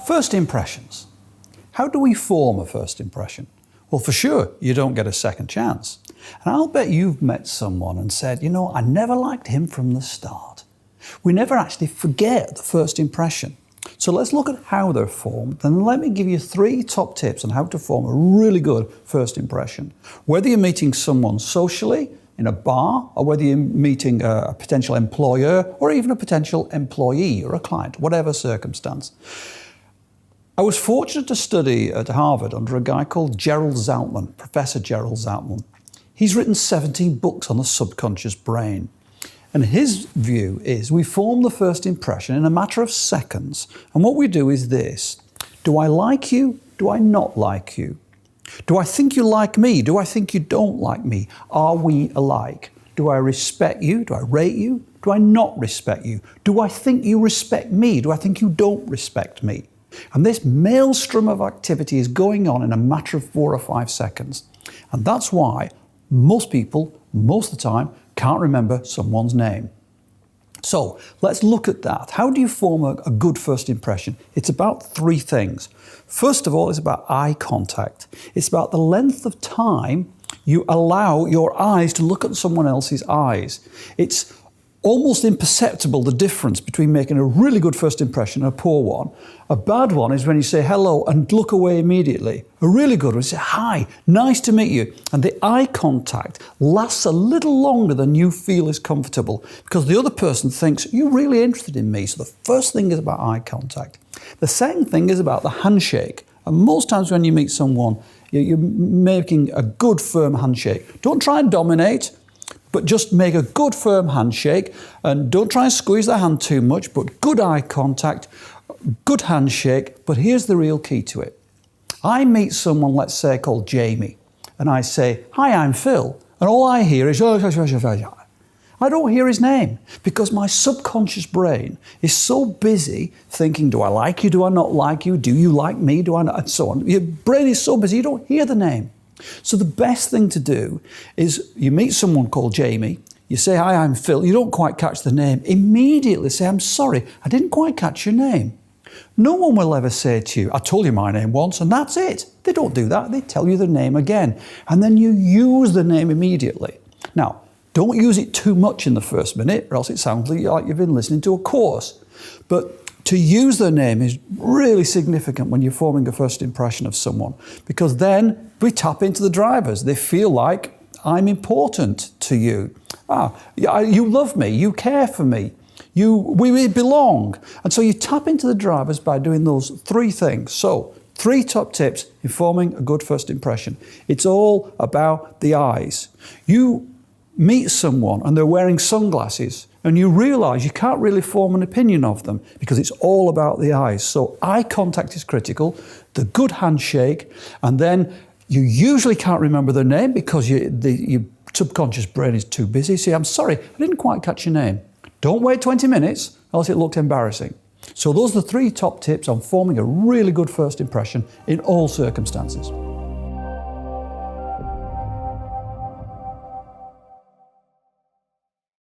First impressions. How do we form a first impression? Well, for sure, you don't get a second chance. And I'll bet you've met someone and said, you know, I never liked him from the start. We never actually forget the first impression. So let's look at how they're formed, and let me give you 3 top tips on how to form a really good first impression. Whether you're meeting someone socially, in a bar, or whether you're meeting a potential employer, or even a potential employee or a client, whatever circumstance. I was fortunate to study at Harvard under a guy called Gerald Zeltman, Professor Gerald Zeltman. He's written 17 books on the subconscious brain. And his view is we form the first impression in a matter of seconds. And what we do is this: do I like you? Do I not like you? Do I think you like me? Do I think you don't like me? Are we alike? Do I respect you? Do I rate you? Do I not respect you? Do I think you respect me? Do I think you don't respect me? And this maelstrom of activity is going on in a matter of 4 or 5 seconds. And that's why most people, most of the time, can't remember someone's name. So let's look at that. How do you form a good first impression? It's about 3 things. First of all, it's about eye contact. It's about the length of time you allow your eyes to look at someone else's eyes. It's almost imperceptible, the difference between making a really good first impression and a poor one. A bad one is when you say hello and look away immediately. A really good one is say, hi, nice to meet you. And the eye contact lasts a little longer than you feel is comfortable because the other person thinks you're really interested in me. So the first thing is about eye contact. The second thing is about the handshake. And most times when you meet someone, you're making a good firm handshake. Don't try and dominate, but just make a good firm handshake, and don't try and squeeze the hand too much, but good eye contact, good handshake. But here's the real key to it. I meet someone, let's say, called Jamie, and I say, hi, I'm Phil. And all I hear is, I don't hear his name because my subconscious brain is so busy thinking, do I like you? Do I not like you? Do you like me? Do I not? And so on. Your brain is so busy, you don't hear the name. So the best thing to do is you meet someone called Jamie, you say, hi, I'm Phil, you don't quite catch the name, immediately say, I'm sorry, I didn't quite catch your name. No one will ever say to you, I told you my name once, and that's it. They don't do that, they tell you the name again. And then you use the name immediately. Now, don't use it too much in the first minute, or else it sounds like you've been listening to a course. But to use their name is really significant when you're forming a first impression of someone, because then we tap into the drivers. They feel like I'm important to you. You love me, you care for me, we belong. And so you tap into the drivers by doing those 3 things. So 3 top tips in forming a good first impression. It's all about the eyes. You meet someone and they're wearing sunglasses, and you realize you can't really form an opinion of them because it's all about the eyes. So eye contact is critical, the good handshake, and then you usually can't remember their name because your subconscious brain is too busy. Say, I'm sorry, I didn't quite catch your name. Don't wait 20 minutes, else it looked embarrassing. So those are the 3 top tips on forming a really good first impression in all circumstances.